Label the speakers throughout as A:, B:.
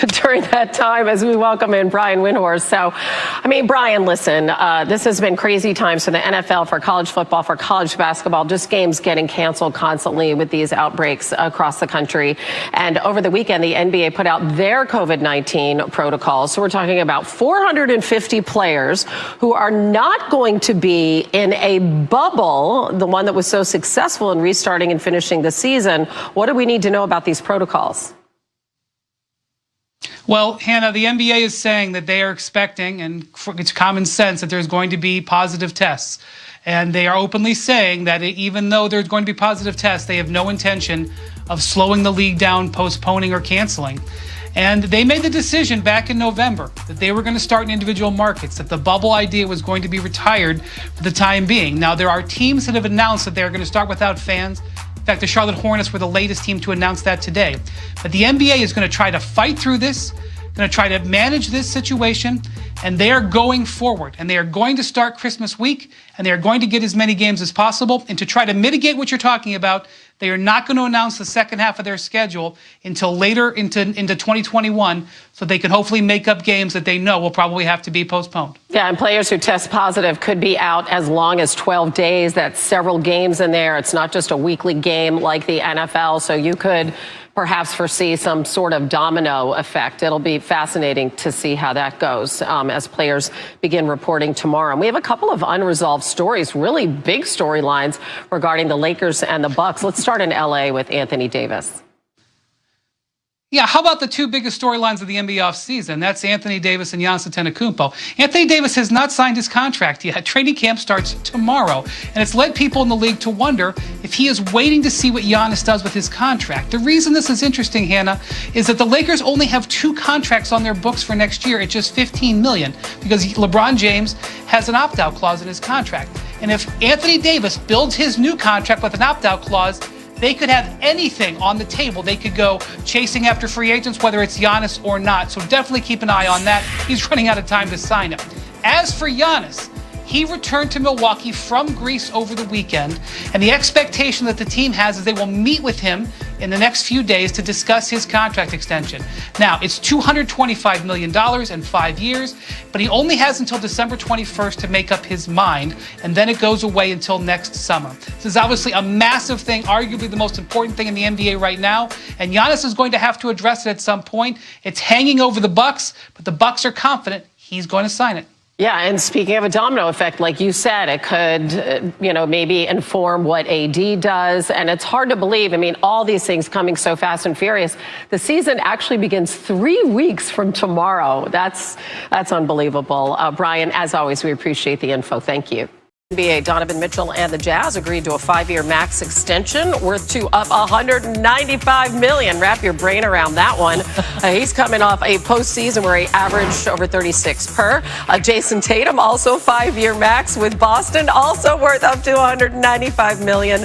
A: during that time as we welcome in Brian Windhorst. So, I mean, Brian, listen, this has been crazy times for the NFL, for college football, for college basketball, just games getting canceled constantly with these outbreaks across the country. And over the weekend, the NBA put out their COVID-19 protocols. So we're talking about 450 players who are not going to be in a bubble, the one that was so successful in restarting and finishing the season. What do we need to know about these protocols?
B: Well, Hannah, the NBA is saying that they are expecting, and it's common sense, that there's going to be positive tests. And they are openly saying that even though there's going to be positive tests, they have no intention of slowing the league down, postponing, or canceling. And they made the decision back in November that they were going to start in individual markets, that the bubble idea was going to be retired for the time being. Now, there are teams that have announced that they're going to start without fans. In fact, the Charlotte Hornets were the latest team to announce that today. But the NBA is going to try to fight through this, going to try to manage this situation, and they are going forward. And they are going to start Christmas week, and they are going to get as many games as possible. And to try to mitigate what you're talking about, they are not going to announce the second half of their schedule until later into 2021, so they can hopefully make up games that they know will probably have to be postponed.
A: Yeah, and players who test positive could be out as long as 12 days. That's several games in there. It's not just a weekly game like the NFL, so you could perhaps foresee some sort of domino effect. It'll be fascinating to see how that goes as players begin reporting tomorrow. And we have a couple of unresolved stories, really big storylines regarding the Lakers and the Bucks. Let's start in LA with Anthony Davis.
B: Yeah, how about the two biggest storylines of the NBA offseason? That's Anthony Davis and Giannis Antetokounmpo. Anthony Davis has not signed his contract yet. Training camp starts tomorrow, and it's led people in the league to wonder if he is waiting to see what Giannis does with his contract. The reason this is interesting, Hannah, is that the Lakers only have two contracts on their books for next year at just $15 million, because LeBron James has an opt-out clause in his contract. And if Anthony Davis builds his new contract with an opt-out clause, they could have anything on the table. They could go chasing after free agents, whether it's Giannis or not. So definitely keep an eye on that. He's running out of time to sign him. As for Giannis, he returned to Milwaukee from Greece over the weekend, and the expectation that the team has is they will meet with him in the next few days to discuss his contract extension. Now, it's $225 million in 5 years, but he only has until December 21st to make up his mind, and then it goes away until next summer. This is obviously a massive thing, arguably the most important thing in the NBA right now, and Giannis is going to have to address it at some point. It's hanging over the Bucks, but the Bucks are confident he's going to sign it.
A: Yeah, and speaking of a domino effect, like you said, it could, maybe inform what AD does. And it's hard to believe. I mean, all these things coming so fast and furious. The season actually begins 3 weeks from tomorrow. That's unbelievable. Brian, as always, we appreciate the info. Thank you. NBA Donovan Mitchell and the Jazz agreed to a 5-year max extension worth up $195 million. Wrap your brain around that one. He's coming off a postseason where he averaged over 36 per. Jason Tatum, also 5-year max with Boston, also worth up to $195 million.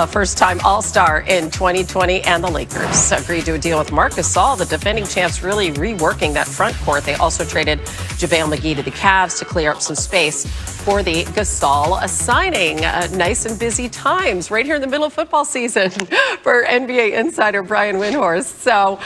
A: First-time All-Star in 2020. And the Lakers agreed to a deal with Marc Gasol, the defending champs, really reworking that front court. They also traded JaVale McGee to the Cavs to clear up some space for the Gasol signing. Nice and busy times right here in the middle of football season for NBA insider Brian Windhorst. So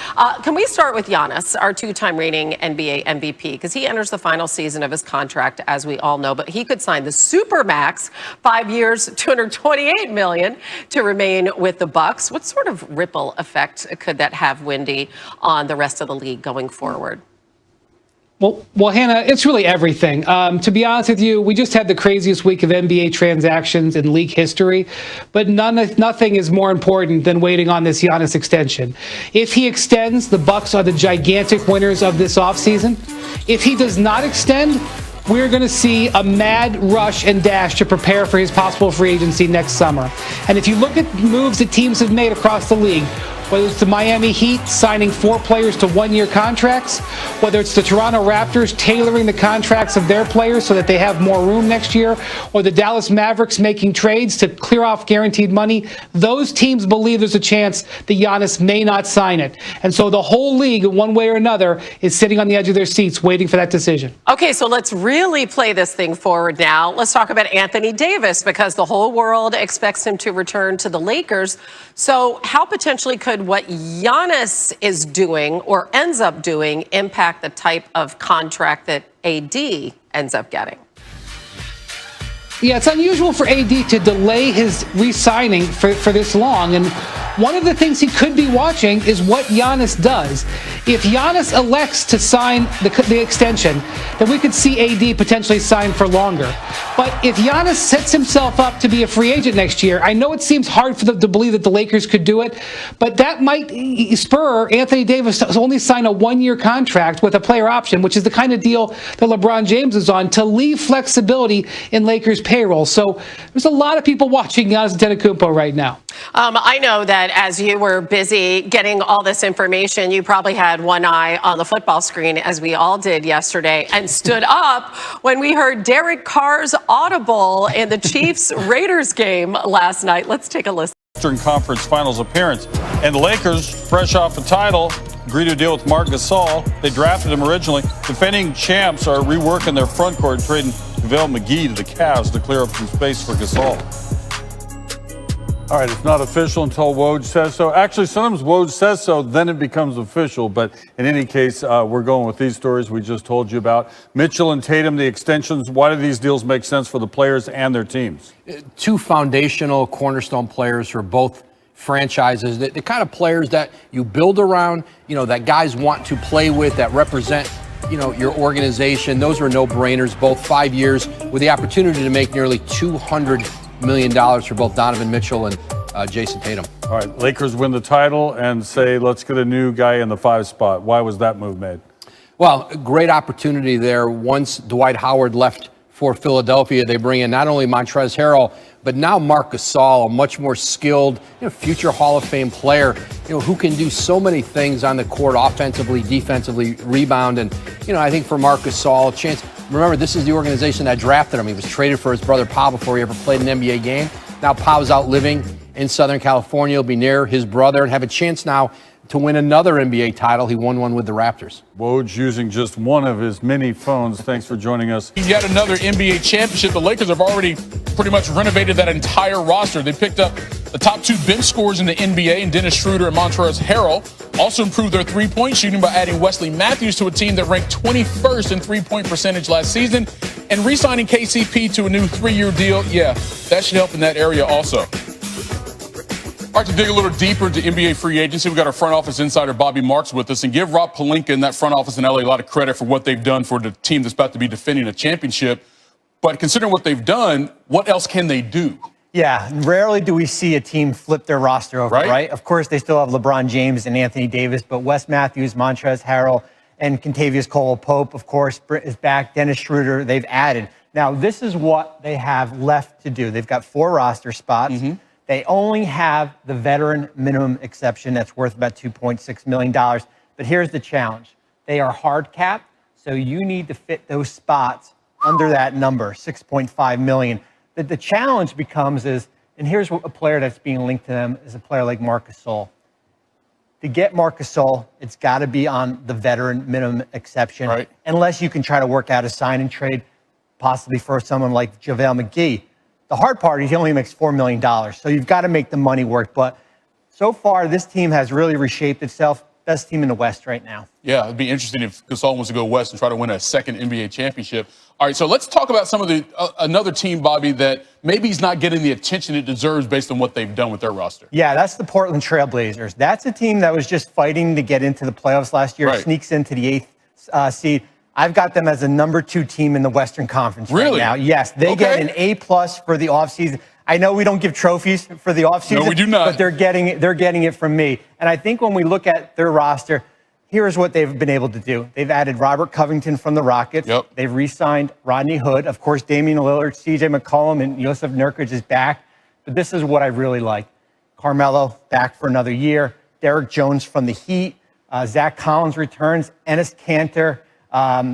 A: can we start with Giannis, our 2-time reigning NBA MVP, because he enters the final season of his contract, as we all know, but he could sign the Supermax, 5 years, $228 million to remain with the Bucks. What sort of ripple effect could that have, Windy, on the rest of the league going forward?
B: Well, Hannah, it's really everything. To be honest with you, we just had the craziest week of NBA transactions in league history, but nothing is more important than waiting on this Giannis extension. If he extends, the Bucks are the gigantic winners of this offseason. If he does not extend, we're going to see a mad rush and dash to prepare for his possible free agency next summer. And if you look at moves that teams have made across the league, whether it's the Miami Heat signing 4 players to 1-year contracts, whether it's the Toronto Raptors tailoring the contracts of their players so that they have more room next year, or the Dallas Mavericks making trades to clear off guaranteed money, those teams believe there's a chance that Giannis may not sign it. And so the whole league, in one way or another, is sitting on the edge of their seats waiting for that decision.
A: Okay, so let's really play this thing forward now. Let's talk about Anthony Davis, because the whole world expects him to return to the Lakers. So how potentially could could what Giannis is doing or ends up doing impact the type of contract that AD ends up getting?
B: Yeah, it's unusual for AD to delay his re-signing for this long. And one of the things he could be watching is what Giannis does. If Giannis elects to sign the extension, then we could see AD potentially sign for longer. But if Giannis sets himself up to be a free agent next year, I know it seems hard for them to believe that the Lakers could do it, but that might spur Anthony Davis to only sign a one-year contract with a player option, which is the kind of deal that LeBron James is on, to leave flexibility in Lakers payroll. So there's a lot of people watching Giannis Antetokounmpo right now.
A: I know that as you were busy getting all this information, you probably had one eye on the football screen, as we all did yesterday, and stood up when we heard Derek Carr's audible in the Chiefs-Raiders game last night. Let's take a listen.
C: Western Conference Finals appearance. And the Lakers, fresh off the title, agreed to a deal with Marc Gasol. They drafted him originally. Defending champs are reworking their front court, trading JaVale McGee to the Cavs to clear up some space for Gasol. All right, it's not official until Woj says so. Actually, sometimes Woj says so, then it becomes official. But in any case, we're going with these stories we just told you about. Mitchell and Tatum, the extensions, why do these deals make sense for the players and their teams?
D: Two foundational cornerstone players for both franchises, the kind of players that you build around, that guys want to play with, that represent, your organization. Those are no-brainers, both 5 years with the opportunity to make nearly $200 million for both Donovan Mitchell and Jason Tatum.
C: All right, Lakers win the title and say, let's get a new guy in the 5 spot. Why was that move made?
D: Well, a great opportunity there. Once Dwight Howard left for Philadelphia, they bring in not only Montrezl Harrell, but now Marc Gasol, a much more skilled, future Hall of Fame player, who can do so many things on the court, offensively, defensively, rebound. And, I think for Marc Gasol, a chance. Remember, this is the organization that drafted him. He was traded for his brother Pau before he ever played an NBA game. Now Pau's out living in Southern California. He'll be near his brother and have a chance now to win another NBA title. He won one with the Raptors.
C: Woj using just one of his many phones. Thanks for joining us.
E: Yet another NBA championship. The Lakers have already pretty much renovated that entire roster. They picked up the top 2 bench scorers in the NBA, and Dennis Schroeder and Montrezl Harrell. Also improved their three-point shooting by adding Wesley Matthews to a team that ranked 21st in three-point percentage last season, and re-signing KCP to a new 3-year deal. Yeah, that should help in that area also. All right, to dig a little deeper into NBA free agency, we've got our front office insider Bobby Marks with us, and give Rob Pelinka and that front office in LA a lot of credit for what they've done for the team that's about to be defending a championship. But considering what they've done, what else can they do?
F: Yeah, rarely do we see a team flip their roster over, right? Of course, they still have LeBron James and Anthony Davis, but Wes Matthews, Montrezl Harrell, and Kentavious Caldwell-Pope, of course, is back. Dennis Schroeder, they've added. Now, this is what they have left to do. They've got 4 roster spots. Mm-hmm. They only have the veteran minimum exception that's worth about $2.6 million. But here's the challenge. They are hard capped, so you need to fit those spots under that number, $6.5 million. The challenge becomes and here's a player that's being linked to them, is a player like Marc Gasol. To get Marc Gasol, it's got to be on the veteran minimum exception, unless you can try to work out a sign and trade, possibly for someone like JaVale McGee. The hard part is he only makes $4 million, so you've got to make the money work. But so far, this team has really reshaped itself. Best team in the West right now.
E: Yeah, it'd be interesting if Gasol wants to go west and try to win a second NBA championship. All right, so let's talk about some of the another team, Bobby, that maybe he's not getting the attention it deserves based on what they've done with their roster.
F: Yeah, that's the Portland Trail Blazers. That's a team that was just fighting to get into the playoffs last year, sneaks into the 8th seed. I've got them as a number 2 team in the Western Conference right now. Yes, they get an A+ for the offseason. I know we don't give trophies for the offseason.
E: No, we do not.
F: But they're getting it from me. And I think when we look at their roster, here's what they've been able to do. They've added Robert Covington from the Rockets.
E: Yep.
F: They've re-signed Rodney Hood. Of course, Damian Lillard, C.J. McCollum, and Yusuf Nurkic is back. But this is what I really like. Carmelo back for another year. Derek Jones from the Heat. Zach Collins returns. Enes Kanter.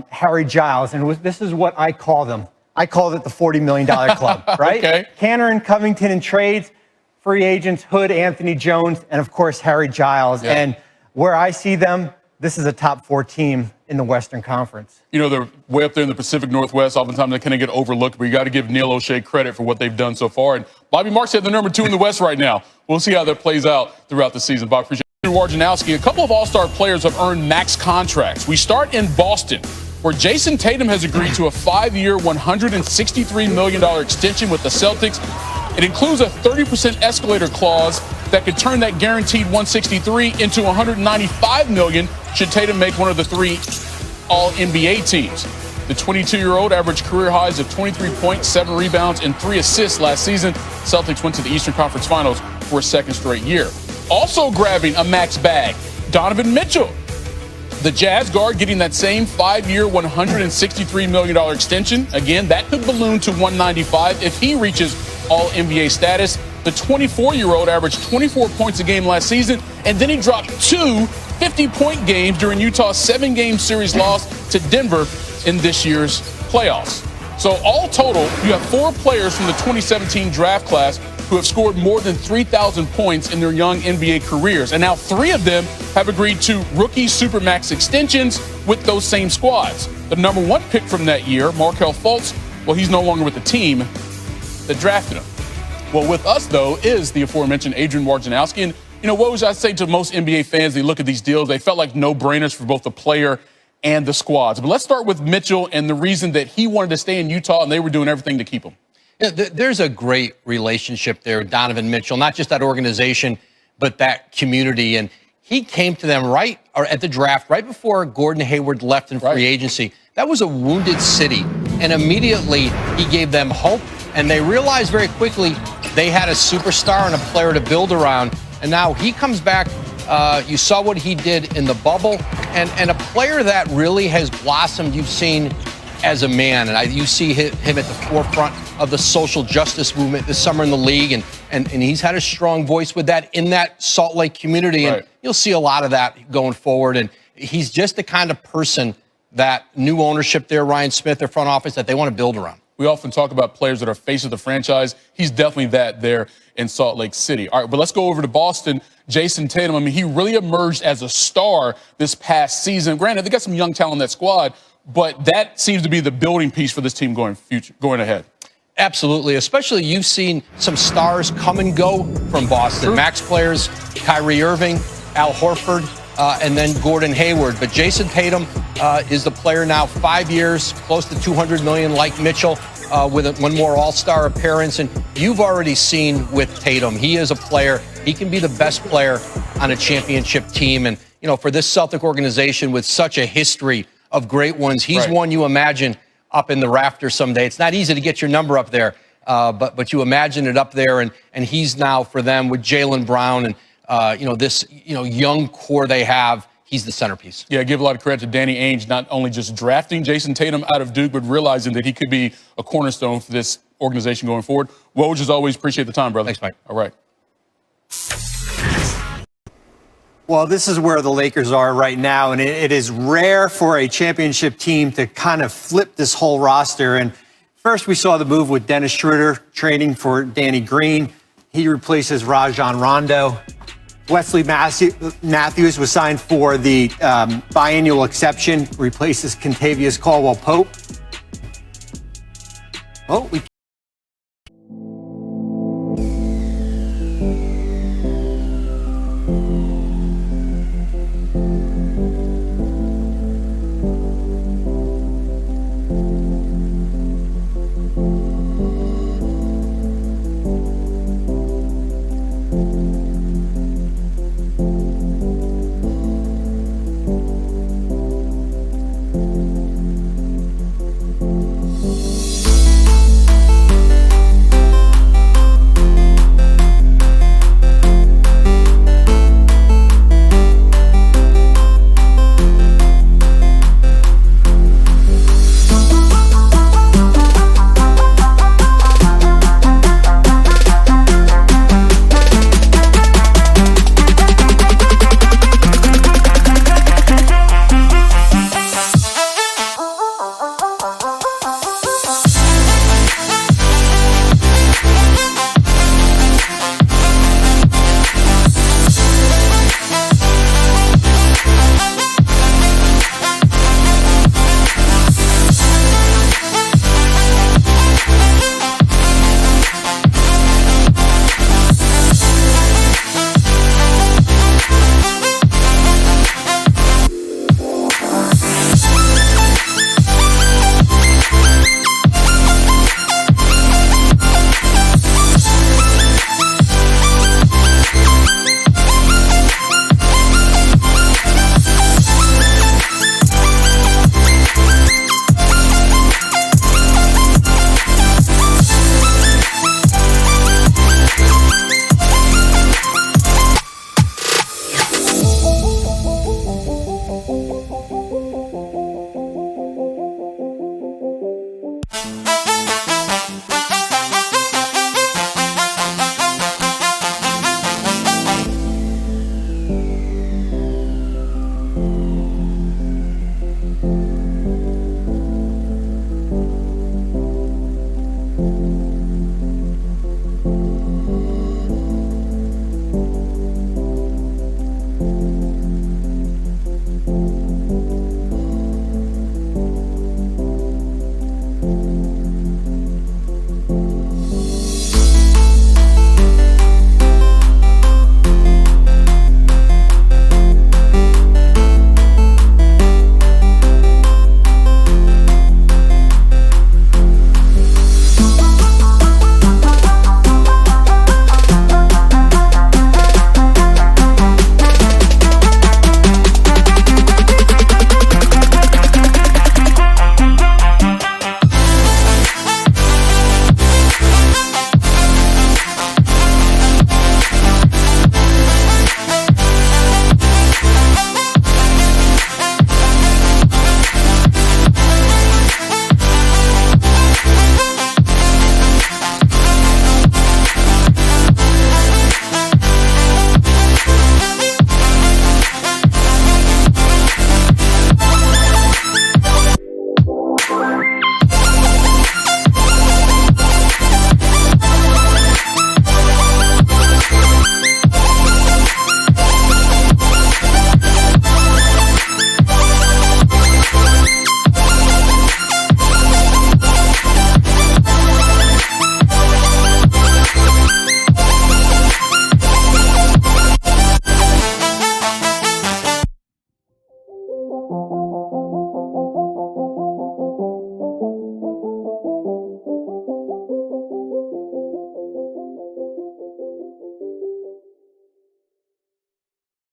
F: Harry Giles. And this is what I call them. I called it the $40 million club, right?
E: Okay.
F: Kanter and Covington in trades, free agents, Hood, Anthony Jones, and of course, Harry Giles.
E: Yeah.
F: And where I see them, this is a top 4 team in the Western Conference.
E: They're way up there in the Pacific Northwest. Oftentimes they kind of get overlooked, but you got to give Neil O'Shea credit for what they've done so far. And Bobby Marks said they're number 2 in the West right now. We'll see how that plays out throughout the season. Bob, appreciate it. Wojnarowski, a couple of all-star players have earned max contracts. We start in Boston, where Jason Tatum has agreed to a 5-year, $163 million extension with the Celtics. It includes a 30% escalator clause that could turn that guaranteed 163 into $195 million should Tatum make one of the 3 All-NBA teams. The 22-year-old averaged career highs of 23 points, 7 rebounds, and 3 assists last season. Celtics went to the Eastern Conference Finals for a second straight year. Also grabbing a max bag, Donovan Mitchell. The Jazz guard getting that same 5-year, $163 million extension. Again, that could balloon to $195 if he reaches All-NBA status. The 24-year-old averaged 24 points a game last season, and then he dropped 2 50-point games during Utah's 7-game series loss to Denver in this year's playoffs. So all total, you have 4 players from the 2017 draft class who have scored more than 3,000 points in their young NBA careers. And now 3 of them have agreed to rookie Supermax extensions with those same squads. The number 1 pick from that year, Markelle Fultz, well, he's no longer with the team that drafted him. Well, with us, though, is the aforementioned Adrian Wojnarowski. And, what would I say to most NBA fans? They look at these deals, they felt like no-brainers for both the player and the squads. But let's start with Mitchell and the reason that he wanted to stay in Utah, and they were doing everything to keep him.
D: Yeah, there's a great relationship there, Donovan Mitchell, not just that organization, but that community. And he came to them at the draft, right before Gordon Hayward left in free agency. That was a wounded city. And immediately he gave them hope. And they realized very quickly they had a superstar and a player to build around. And now he comes back. You saw what he did in the bubble. And a player that really has blossomed, you've seen as a man. And you see him at the forefront of the social justice movement this summer in the league. And he's had a strong voice with that in that Salt Lake community. And you'll see a lot of that going forward. And he's just the kind of person that new ownership there, Ryan Smith, their front office, that they want to build around.
E: We often talk about players that are face of the franchise. He's definitely that there in Salt Lake City. All right, but let's go over to Boston. Jason Tatum, I mean, he really emerged as a star this past season. Granted, they got some young talent in that squad, but that seems to be the building piece for this team going ahead.
D: Absolutely, especially you've seen some stars come and go from Boston.
E: True.
D: Max players, Kyrie Irving, Al Horford, and then Gordon Hayward. But Jason Tatum is the player now, 5 years, close to $200 million, like Mitchell, with one more All-Star appearance. And you've already seen with Tatum, he is a player. He can be the best player on a championship team. And, for this Celtic organization with such a history of great ones, he's one you imagine up in the rafters someday. It's not easy to get your number up there, but you imagine it up there. And he's now, for them, with Jaylen Brown and, this, young core they have, he's the centerpiece.
E: Yeah, give a lot of credit to Danny Ainge, not only just drafting Jason Tatum out of Duke, but realizing that he could be a cornerstone for this organization going forward. Woj, as always, appreciate the time, brother.
D: Thanks, Mike.
E: All right.
F: Well, this is where the Lakers are right now, and it is rare for a championship team to kind of flip this whole roster. And first, we saw the move with Dennis Schroeder trading for Danny Green. He replaces Rajon Rondo. Wesley Matthews was signed for the biannual exception, replaces Kentavious Caldwell-Pope. Oh, we